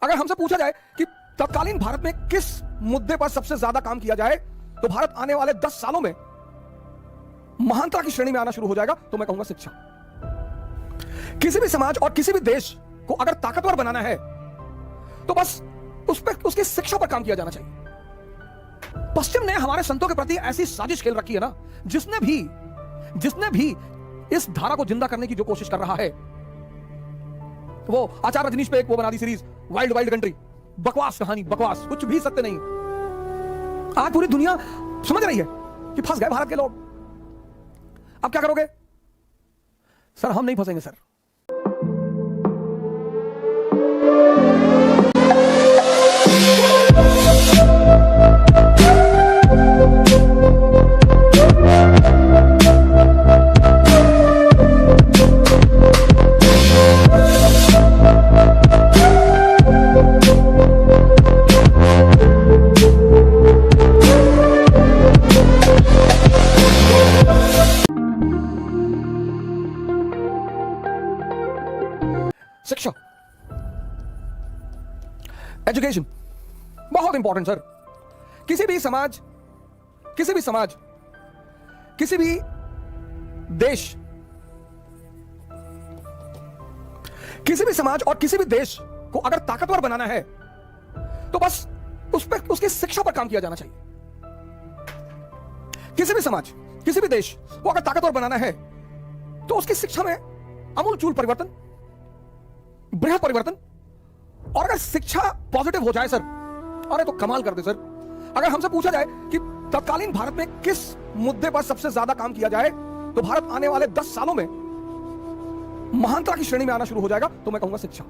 अगर हमसे पूछा जाए कि तत्कालीन भारत में किस मुद्दे पर सबसे ज्यादा काम किया जाए तो भारत आने वाले 10 सालों में महानता की श्रेणी में आना शुरू हो जाएगा। तो मैं कहूंगा शिक्षा। किसी भी समाज और किसी भी देश को अगर ताकतवर बनाना है तो बस उसकी शिक्षा पर काम किया जाना चाहिए। पश्चिम ने हमारे संतों के प्रति ऐसी साजिश खेल रखी है ना, जिसने भी इस धारा को जिंदा करने की जो कोशिश कर रहा है, वो आचार्य रजनीश पे एक वो बना the series wild wild country, बकवास कहानी, बकवास, कुछ भी सत्य नहीं। आज पूरी दुनिया समझ रही है कि फंस गए भारत के लोग। अब क्या करोगे? सर हम नहीं फंसेंगे सर। शिक्षा, एजुकेशन बहुत इंपॉर्टेंट सर। किसी भी समाज, किसी भी देश, किसी भी समाज और किसी भी देश को अगर ताकतवर बनाना है तो बस उसकी शिक्षा पर काम किया जाना चाहिए। किसी भी समाज, किसी भी देश को अगर ताकतवर बनाना है तो उसकी शिक्षा में आमूलचूल परिवर्तन, बृहद परिवर्तन। और अगर शिक्षा पॉजिटिव हो जाए सर, अरे तो कमाल कर दे सर। अगर हमसे पूछा जाए कि तत्कालीन भारत में किस मुद्दे पर सबसे ज्यादा काम किया जाए तो भारत आने वाले 10 सालों में महानता की श्रेणी में आना शुरू हो जाएगा। तो मैं कहूंगा शिक्षा।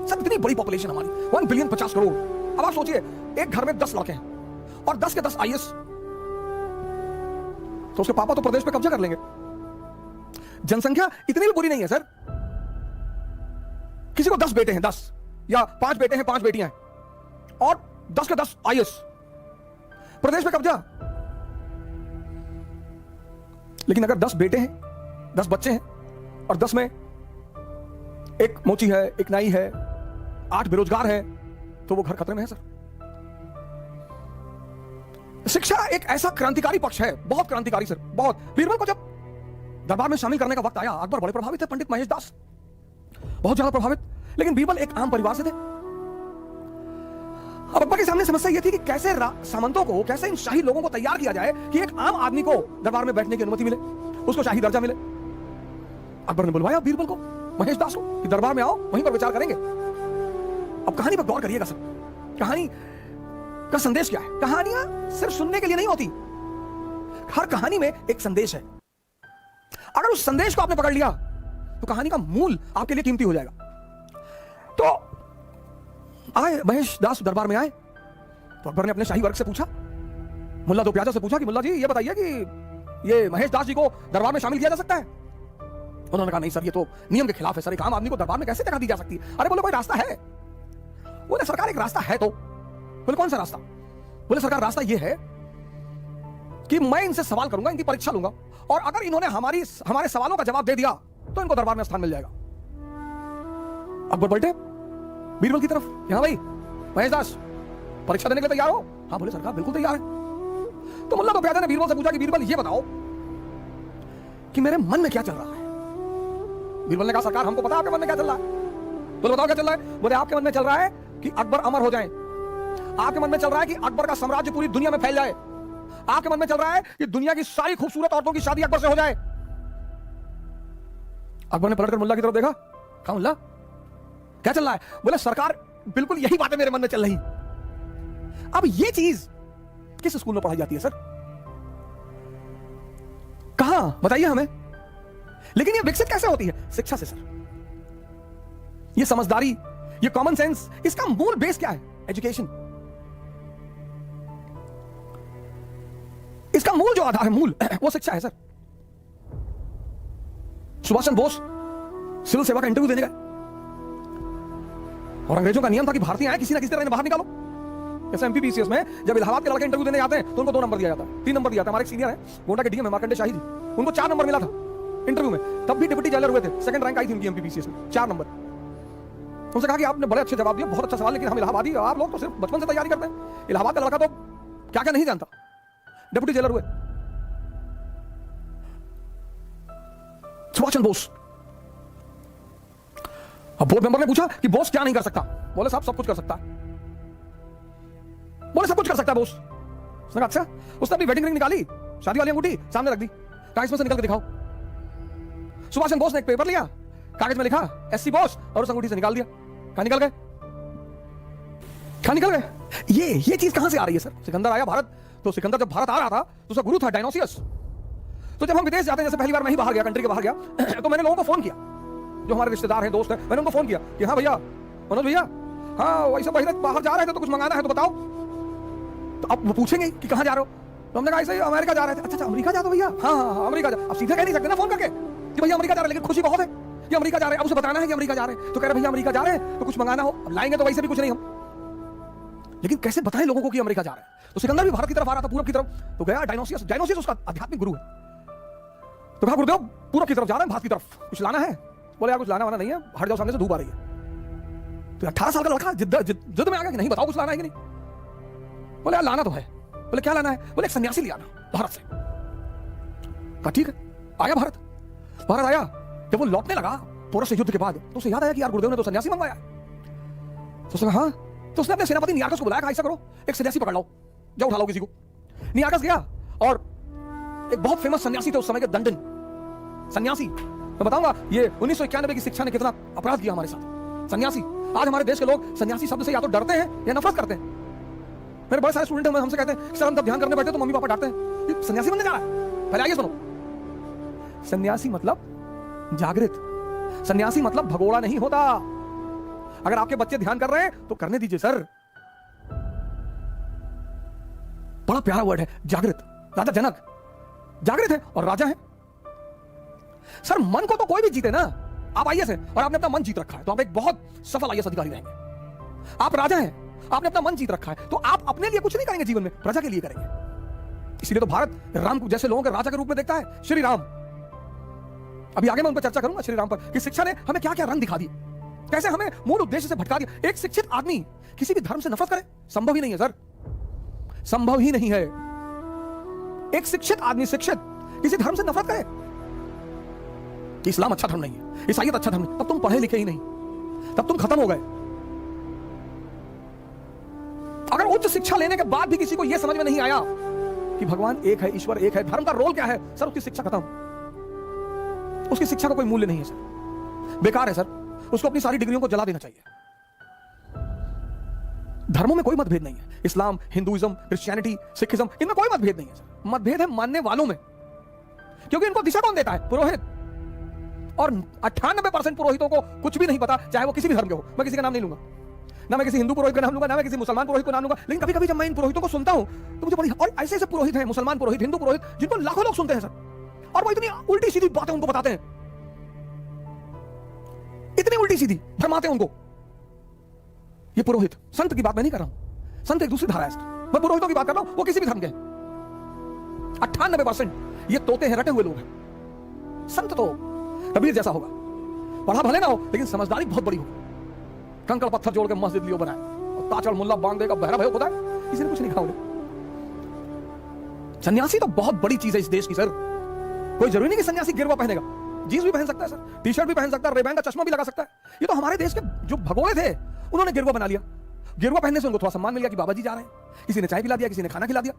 सर इतनी बड़ी पॉपुलेशन हमारी, 1 बिलियन 50 करोड़। अब आप सोचिए एक घर में 10 लड़के हैं और 10 के 10 आईएएस, तो उसके पापा तो प्रदेश पे कब्जा कर लेंगे। जनसंख्या इतनी भी बुरी नहीं है सर। किसी को 10 बेटे हैं, 10 या 5 बेटे हैं, 5 बेटियां हैं और 10 के 10 आईएएस, प्रदेश में कब्जा। लेकिन अगर 10 बेटे हैं, 10 बच्चे हैं और 10 में एक मोची है, एक नाई है, 8 बेरोजगार है, तो वो घर खतरे में है सर। शिक्षा एक ऐसा क्रांतिकारी पक्ष है, बहुत क्रांतिकारी सर, बहुत। बीरबल को जब दरबार में शामिल करने का वक्त आया, अकबर बड़े प्रभावित थे, पंडित महेश दास बहुत ज्यादा प्रभावित। लेकिन बीरबल एक आम परिवार से थे। अब अकबर के सामने समस्या यह थी कि कैसे सामंतों को, कैसे इन शाही लोगों को तैयार किया जाए कि एक आम आदमी को दरबार में बैठने की अनुमति मिले, उसको शाही दर्जा मिले। अकबर ने बुलवाया बीरबल को, महेश दास को, कि दरबार में आओ, वहीं पर विचार करेंगे। अब कहानी पर गौर करिएगा सर। कहानी का संदेश क्या है? कहानियां सिर्फ सुनने के लिए नहीं होती, हर कहानी में एक संदेश है। अगर उस संदेश को आपने पकड़ लिया तो कहानी का मूल आपके लिए कीमती हो जाएगा। तो आए महेश दास, दरबार में आए तो अकबर ने अपने शाही वर्ग से पूछा, मुल्ला दो प्याजा से पूछा कि मुल्ला जी ये बताइए कि ये महेश दास जी को दरबार में शामिल किया जा सकता है? उन्होंने कहा नहीं सर, ये तो नियम के खिलाफ है सर, एक आम आदमी को दरबार में कैसे जगह दी जा सकती है? अरे बोले कोई रास्ता है? बोले सरकार एक रास्ता है। तो बोले कौन सा रास्ता? बोले सरकार रास्ता ये है कि मैं इनसे सवाल करूंगा, इनकी परीक्षा लूंगा, और अगर इन्होंने हमारे सवालों का जवाब दे दिया तो इनको दरबार में स्थान मिल जाएगा। अकबर बैठे बीरबल की तरफ, यहां भाई महेश दास परीक्षा देने के लिए तैयार हो? हाँ बोले सरकार बिल्कुल तैयार है। तो मुल्ला दो प्याजा ने बीरबल से पूछा कि बीरबल ये बताओ कि मेरे मन में क्या चल रहा है? बीरबल ने कहा सरकार हमको पता आपके मन में क्या चल रहा है। तो बताओ क्या चल रहा है? बोले आपके मन में चल रहा है कि अकबर अमर हो जाए, आपके मन में चल रहा है कि अकबर का साम्राज्य पूरी दुनिया में फैल जाए, आपके मन में चल रहा है कि दुनिया की सारी खूबसूरत औरतों की शादी अकबर से हो जाए। अकबर ने पलटकर मुल्ला की तरफ देखा, कहा मुल्ला क्या चल रहा है? बोले सरकार बिल्कुल यही बातें मेरे मन में चल रही। अब ये चीज किस स्कूल में पढ़ाई जाती है सर? कहां बताइए हमें। लेकिन ये विकसित कैसे होती है? शिक्षा से सर। ये समझदारी, ये कॉमन सेंस, इसका मूल बेस क्या है? एजुकेशन। इसका मूल जो आधार है, मूल वो शिक्षा है सर। सुभाष चंद्र बोस सिविल सेवा का इंटरव्यू देने गए और अंग्रेजों का नियम था कि भारतीय आए किसी ना किसी तरह बाहर निकालो। जैसे एमपीपीसीएस में जब इलाहाबाद के लड़के इंटरव्यू देने जाते हैं तो उनको 2 नंबर दिया जाता है, 3 नंबर दिया था। हमारे एक सीनियर है गोंडा के डीएम है मार्कंडे शाही जी, उनको 4 नंबर मिला था इंटरव्यू में, तब भी डिप्टी जेलर हुए थे, सेकंड रैंक आई थी उनकी एमपीपीसीएस में, 4 नंबर। उनसे कहा कि आपने बड़े अच्छे जवाब दिए, बहुत अच्छा सवाल, लेकिन हम इलाहाबादी, आप लोग तो सिर्फ बचपन से तैयारी करते हैं। इलाहाबाद का लड़का तो क्या क्या नहीं जानता, डिप्टी जेलर हुए। सुभाष चंद्र बोस। अब बोर्ड मेंबर ने पूछा कि बोस क्या नहीं कर सकता? बोले साहब सब कुछ कर सकता है। बोले सब कुछ कर सकता है बोस। उसने कहा अच्छा। उसने अपनी वेडिंग रिंग निकाली, शादी वाली अंगूठी सामने रख दी, कहा इसमें से निकल के दिखाओ। सुभाष चंद्र बोस ने एक पेपर लिया, कागज में लिखा एससी बोस, और उस अंगूठी से निकाल दिया। कहां निकल गए? कहां निकल गए? ये चीज कहां से आ रही है सर? सिकंदर आया भारत, तो सिकंदर जब भारत आ रहा था तो उसका गुरु था डायनोसियस। तो जब हम विदेश जाते हैं, जैसे पहली बार मैं ही बाहर गया, कंट्री के बाहर गया, तो मैंने लोगों को फोन किया, जो हमारे रिश्तेदार हैं, दोस्त हैं, मैंने उनको फोन किया कि हाँ भैया, मनोज भैया, हाँ वैसे बाहर जा रहे थे तो कुछ मंगाना है तो बताओ। तो अब वो पूछेंगे कि कहां जा रहे हो, तो हमने कहा ऐसे अमेरिका जा रहे थे। अच्छा अमेरिका जा, तो भैया हाँ अमेरिका जा। अब सीधे कह नहीं सकते ना फोन करके कि भैया अमेरिका जा रहे हैं, लेकिन खुशी बहुत है कि अमेरिका जा रहे हैं। अब उसे बताना है कि अमेरिका जा रहे हैं, तो कह रहे भैया अमेरिका जा रहे हैं तो कुछ मंगाना हो। अब लाएंगे तो वैसे भी कुछ नहीं हम, लेकिन कैसे बताएं लोगों को कि अमेरिका जा रहे हैं? तो सिकंदर भी भारत की तरफ आ रहा था, पूरब की तरफ, तो गया डायनोसियस उसका आध्यात्मिक गुरु है। तो कहा गुरुदेव पूरब की तरफ जा रहे हैं, भारत की तरफ, कुछ लाना है? बोले यार कुछ लाना वाना नहीं है, हट जाओ, सामने से धूप आ रही है। तो 18 साल का लड़का जिद में आ गया कि नहीं बताओ कुछ लाना है कि नहीं। बोले यार लाना तो है। बोले क्या लाना है? बोले एक सन्यासी ले आना भारत से। कहा ठीक है। आया भारत आया। जब वो लौटने लगा पोरस युद्ध के बाद, तो उसे याद आया कि यार गुरुदेव ने तो सन्यासी मंगवाया। तो उसने कहा हाँ। तो उसने अपने सेनापति नियार्कस को बुलाया, कहा ऐसा करो एक सन्यासी पकड़ लो, जाओ उठा लो किसी को। नियार्कस गया और एक बहुत फेमस सन्यासी थे उस समय के, दंडन सन्यासी। मैं बताऊंगा ये 1991 की शिक्षा ने कितना अपराध किया हमारे साथ। सन्यासी, आज हमारे देश के लोग सन्यासी शब्द से या तो डरते हैं या नफरत करते हैं। मेरे बड़े सारे स्टूडेंट हमसे कहते हैं सर हम तब ध्यान करने बैठे तो मम्मी पापा डांटते हैं, ये सन्यासी बनने जा रहा है। पहले आइए सुनो, सन्यासी मतलब जागृत, सन्यासी मतलब भगोड़ा नहीं होता। अगर आपके बच्चे ध्यान कर रहे हैं तो करने दीजिए सर। बड़ा प्यारा वर्ड है जागृत। राजा जनक जागृत है और राजा है। सर मन को तो कोई भी जीते ना। आप आईएएस हैं और आपने अपना मन जीत रखा है तो आप एक बहुत सफल आईएएस अधिकारी रहेंगे। आप राजा हैं, आपने अपना मन जीत रखा है तो आप अपने लिए कुछ नहीं करेंगे जीवन में, प्रजा के लिए करेंगे। इसलिए तो भारत राम को जैसे लोगों के राजा के रूप में देखता है, श्री राम। अभी आगे मैं उन पर चर्चा करूंगा, श्री राम पर, कि शिक्षा ने हमें क्या क्या रंग दिखा दिए, कैसे हमें मूल उद्देश्य से भटका दिया। एक शिक्षित आदमी किसी भी धर्म से नफरत करे, संभव ही नहीं है सर, संभव ही नहीं है। एक शिक्षित आदमी शिक्षित किसी धर्म से नफरत करे कि इस्लाम अच्छा धर्म नहीं है, ईसाईयत अच्छा धर्म नहीं, तब तुम पढ़े लिखे ही नहीं, तब तुम खत्म हो गए। अगर उच्च शिक्षा लेने के बाद भी किसी को यह समझ में नहीं आया कि भगवान एक है, ईश्वर एक है, धर्म का रोल क्या है, सर उसकी शिक्षा खत्म, उसकी शिक्षा का कोई मूल्य नहीं है सर, बेकार है सर, उसको अपनी सारी डिग्रियों को जला देना चाहिए। धर्मों में कोई मतभेद नहीं है, इस्लाम, हिंदुइज्म, क्रिश्चियनिटी, सिखिज्म, इनमें कोई मतभेद नहीं है सर। मतभेद है मानने वालों में, क्योंकि इनको दिशा कौन देता है? पुरोहित। और 98% पुरोहितों को कुछ भी नहीं पता, चाहे वो किसी भी धर्म के हो। मैं किसी का नाम नहीं लूंगा, ना मैं किसी हिंदू पुरोहित का नाम लूंगा, ना मैं किसी मुसलमान पुरोहित का नाम लूंगा, लेकिन कभी कभी जब मैं इन पुरोहितों को सुनता हूं तो मुझे बड़ी, और ऐसे ऐसे पुरोहित हैं, मुसलमान पुरोहित, हिंदू पुरोहित, जिनको लाखों लोग सुनते हैं सर, और वो इतनी उल्टी सीधी बातें उनको बताते हैं, इतनी उल्टी सीधी फरमाते हैं उनको। ये पुरोहित, संत की बात मैं नहीं कर रहा हूं, संत एक दूसरी धारा है, मैं पुरोहितों की बात कर रहा हूं, वो किसी भी धर्म के। 98% ये तोते हैं, रटे हुए लोग हैं। संत तो कबीर जैसा होगा, पढ़ा भले ना हो लेकिन समझदारी बहुत बड़ी होगी। कंकड़ पत्थर जोड़ के मस्जिद लियो बनाए और ताचड़ मुल्ला बांध देगा, बहरा भयो खुदा है, किसी ने कुछ नहीं कहा उन्हें। सन्यासी तो बहुत बड़ी चीज है इस देश की सर। कोई जरूरी नहीं कि सन्यासी गिरवा पहनेगा, जींस भी पहन सकता है सर, टी शर्ट भी पहन सकता है, रेबैन का चश्मा भी लगा सकता है। ये तो हमारे देश के जो भगोड़े थे उन्होंने गिरवा बना लिया। गिरवा पहनने से उनको थोड़ा सम्मान मिल गया कि बाबा जी जा रहे हैं, किसी ने चाय पिला दिया, किसी ने खाना खिला दिया।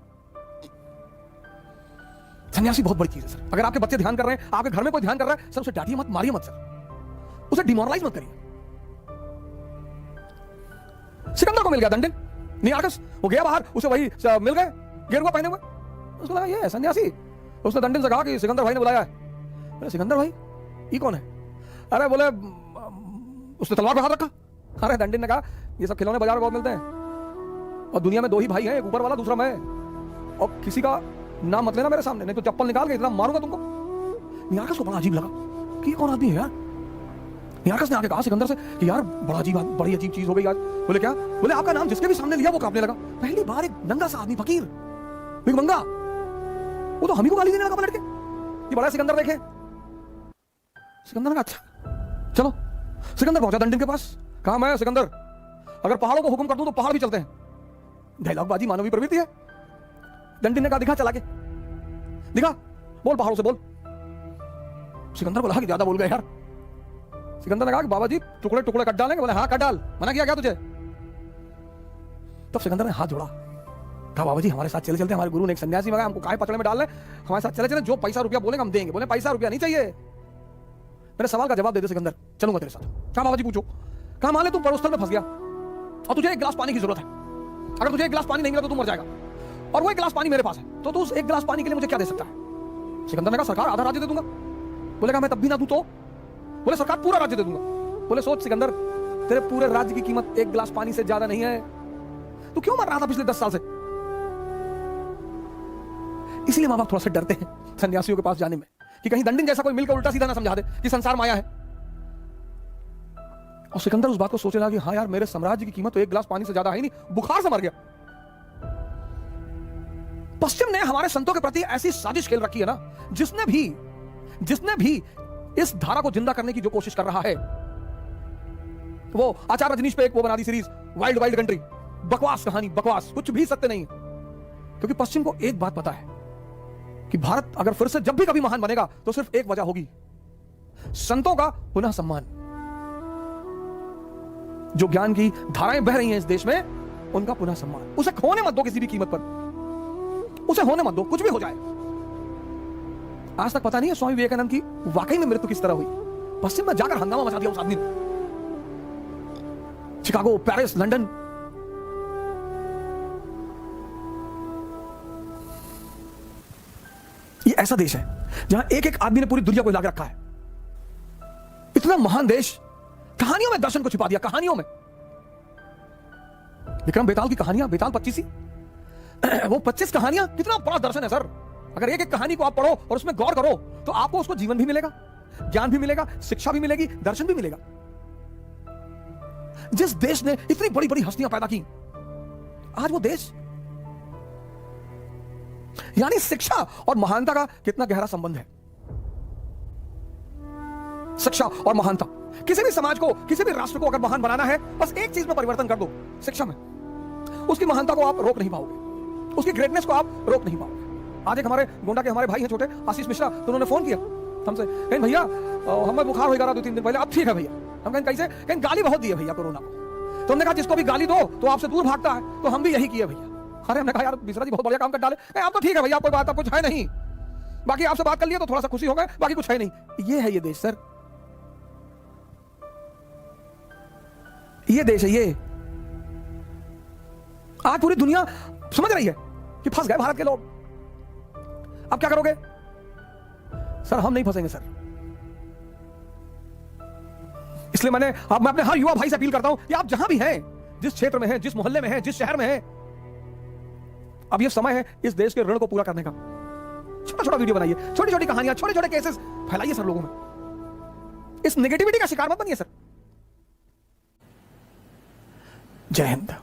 सन्यासी बहुत बड़ी चीज है सर। अगर आपके बच्चे ध्यान कर रहे हैं, आपके घर में कोई ध्यान कर रहा है, सर उसे डांटिए मत, मारिए मत सर, उसे डिमोरलाइज मत करिए। सिकंदर को मिल गया दंडन, नियार्कस, वो गया बाहर, उसे वही मिल गए गिरवा पहने हुए, उसको लगा ये है सन्यासी। उसने दंडन से कहा कि सिकंदर भाई ने बुलाया है। बोले सिकंदर भाई ये कौन है? अरे बोले, उसने तलवार पे हाथ रखा। अरे दंडन ने कहा ये सब खिलौने बाजार में बहुत मिलते हैं और दुनिया में दो ही भाई हैं, एक ऊपर वाला दूसरा मैं, और किसी का नाम मत लेना मेरे सामने, नहीं तो चप्पल निकाल के इतना मारूंगा तुमको। नियार्कस को बड़ा अजीब लगा कि ये कौन आदमी है यार। नियार्कस ने आके कहा सिकंदर से कि यार बड़ी अजीब चीज हो गई आज। बोले क्या? बोले आपका नाम जिसके भी सामने लिया वो कांपने लगा। पहली बार एक नंगा सा आदमी, फकीर, भिखमंगा, वो तो हम ही को गाली देने लगा पलट के। ये बड़ा सिकंदर देखे। सिकंदर ने कहा अच्छा चलो। सिकंदर पहुंचा दंडन के पास, कहा मैं सिकंदर अगर पहाड़ों को हुक्म कर दूं तो पहाड़ भी चलते हैं। डायलॉगबाजी मानवीय प्रवृत्ति है। डंडी ने कहा दिखा चला के, दिखा, बोल पहाड़ों से बोल। सिकंदर को लगा कि ज्यादा बोल गए यार। सिकंदर ने कहा कि बाबा जी टुकड़े टुकड़े कट डालेंगे। बोले हाँ कट डाल, मना किया क्या तुझे? तब सिकंदर ने हाथ जोड़ा, कहा बाबा जी हमारे साथ चले चलते, हमारे गुरु ने एक सन्यासी मंगाया, हमको काहे पचड़े में डाल रहे, हमारे साथ चले चले, जो पैसा रुपया बोलेंगे हम देंगे। बोले पैसा रुपया नहीं चाहिए, मेरे सवाल का जवाब दे दे सिकंदर, चलूंगा तेरे साथ। कहा बाबा जी पूछो। कहा मान ले तू पड़ोस्थल में फंस गया और तुझे एक गिलास पानी की जरूरत है। अगर तुझे एक गिलास पानी नहीं मिला तो तू मर जाएगा, और वो एक गिलास पानी मेरे पास है, तो तू उस एक गिलास पानी के लिए मुझे क्या दे सकता है? सिकंदर ने कहा सरकार आधा राज्य दे दूंगा। बोले कहा मैं तब भी ना दूं तो? बोले सरकार पूरा राज्य दे दूंगा। बोले सोच सिकंदर, तेरे पूरे राज्य की कीमत एक गिलास पानी से ज्यादा नहीं है। तू क्यों मर रहा था पिछले 10 साल से? इसलिए मां बाप थोड़ा सा डरते हैं सन्यासियों के पास जाने में, कि कहीं दंडिन जैसा कोई मिलकर उल्टा सीधा ना समझा दे कि संसार माया है। और सिकंदर उस बात को सोचने लगा कि हाँ यार, मेरे साम्राज्य की कीमत तो एक गिलास पानी से ज्यादा है नहीं, बुखार से मर गया। पश्चिम ने हमारे संतों के प्रति ऐसी साजिश खेल रखी है ना, जिसने भी इस धारा को जिंदा करने की जो कोशिश कर रहा है, वो आचार्य रजनीश पे एक वो बना the series, wild wild country. बकवास कहानी, बकवास, कुछ भी सत्य नहीं। क्योंकि पश्चिम को एक बात पता है कि भारत अगर फिर से जब भी कभी महान बनेगा तो सिर्फ एक वजह होगी, संतों का पुनः सम्मान। जो ज्ञान की धाराएं बह रही हैं इस देश में, उनका पुनः सम्मान। उसे खोने मत दो किसी भी कीमत पर, उसे होने मत दो, कुछ भी हो जाए। आज तक पता नहीं है स्वामी विवेकानंद की वाकई में मृत्यु किस तरह हुई। पश्चिम में जाकर हंगामा मचा दिया उस आदमी ने। शिकागो, पेरिस, लंदन, ये ऐसा देश है जहां एक एक आदमी ने पूरी दुनिया को हिला के रखा है। इतना महान देश, कहानियों में दर्शन को छिपा दिया, कहानियों में। विक्रम बेताल की कहानियां, बेताल 25 वो 25 कहानियां, कितना बड़ा दर्शन है सर। अगर एक एक कहानी को आप पढ़ो और उसमें गौर करो तो आपको उसको जीवन भी मिलेगा, ज्ञान भी मिलेगा, शिक्षा भी मिलेगी, दर्शन भी मिलेगा। जिस देश ने इतनी बड़ी बड़ी हस्तियां पैदा की, आज वो देश, यानी शिक्षा और महानता का कितना गहरा संबंध है। शिक्षा और महानता, किसी भी समाज को, किसी भी राष्ट्र को अगर महान बनाना है, बस एक चीज में परिवर्तन कर दो, शिक्षा में। उसकी महानता को आप रोक नहीं पाओगे, उसकी ग्रेटनेस को आप रोक नहीं पाओगे। आज एक हमारे गोंडा के हमारे भाई हैं छोटे, आशीष मिश्रा, तो उन्होंने फोन किया हमसे, कहीं भैया हमें बुखार हो गया 2-3 दिन पहले, अब ठीक है भैया। हम कहें कैसे? कहीं गाली बहुत दी है भैया कोरोना को। तो हमने कहा जिसको भी गाली दो तो आपसे दूर भागता है, तो हम भी यही किए भैया। अरे हमने कहा यार मिश्रा जी बहुत बढ़िया काम कर डाले। आप तो ठीक है भैया, कोई बात, कुछ है नहीं, बाकी आपसे बात कर लिया तो थोड़ा सा खुशी हो गए, बाकी कुछ है नहीं। ये है ये देश सर, ये देश है ये। आज पूरी दुनिया समझ रही है कि फंस गए भारत के लोग। अब क्या करोगे? सर हम नहीं फंसेंगे सर। इसलिए मैं अपने हर युवा भाई से अपील करता हूं कि आप जहां भी हैं, जिस क्षेत्र में हैं, जिस मोहल्ले में हैं, जिस शहर में हैं, अब ये समय है इस देश के ऋण को पूरा करने का। छोटा छोटा वीडियो बनाइए, छोटी छोटी कहानियां, छोटे छोटे केसेस फैलाइए सर लोगों में। इस नेगेटिविटी का शिकार मत बनिए सर। जय हिंद।